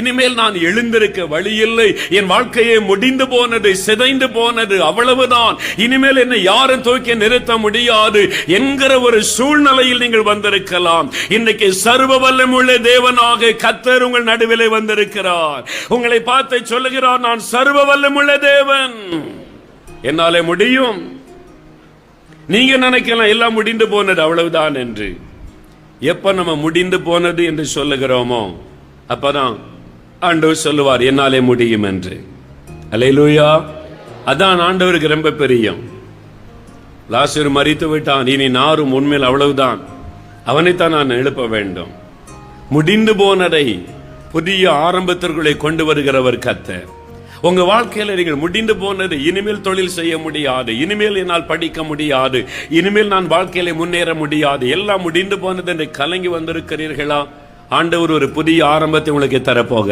இனிமேல் நான் எழுந்திருக்க வழி இல்லை, என் வாழ்க்கையே முடிந்து போனது, சிதைந்து போனது, அவ்வளவுதான், இனிமேல் என்னை யாரும் தூக்கி நிறுத்த முடியாது என்கிற ஒரு சூழ்நிலையில் நீங்கள் வந்திருக்கலாம். இன்றைக்கு சர்வ வல்லமையுள்ள தேவனாக கர்த்தர் உங்கள் நடுவிலே வந்திருக்கிறார். உங்களை பார்த்து சொல்லுகிறார், நான் சர்வ வல்லமையுள்ள தேவன், என்னாலே முடியும். நீங்க நினைக்கலாம் எல்லாம் முடிந்து போனது அவ்வளவுதான் என்று. எப்ப நம்ம முடிந்து போனது என்று சொல்லுகிறோமோ அப்பதான் ஆண்டவர் சொல்லுவார், என்னாலே முடியும் என்று. அல்லேலூயா. அதான் ஆண்டவருக்கு ரொம்ப பிரியம். லாசரு மரித்து விட்டான், இனி நாரும் உண்மையில் அவ்வளவுதான், அவனைத்தான் நான் எழுப்ப வேண்டும். முடிந்து போனதை புதிய ஆரம்பத்திற்குள்ளே கொண்டு வருகிறவர் கர்த்தர். உங்க வாழ்க்கையில நீங்கள் முடிந்து போனது, இனிமேல் தொழில் செய்ய முடியாது, இனிமேல் என்னால் படிக்க முடியாது, இனிமேல் நான் வாழ்க்கையில முன்னேற முடியாது, எல்லாம் முடிந்து போனது என்று கலங்கி வந்திருக்கிறீர்களா? ஆண்டவர் ஒரு புதிய ஆரம்பத்தை உங்களுக்கு தரப்போகிறார்.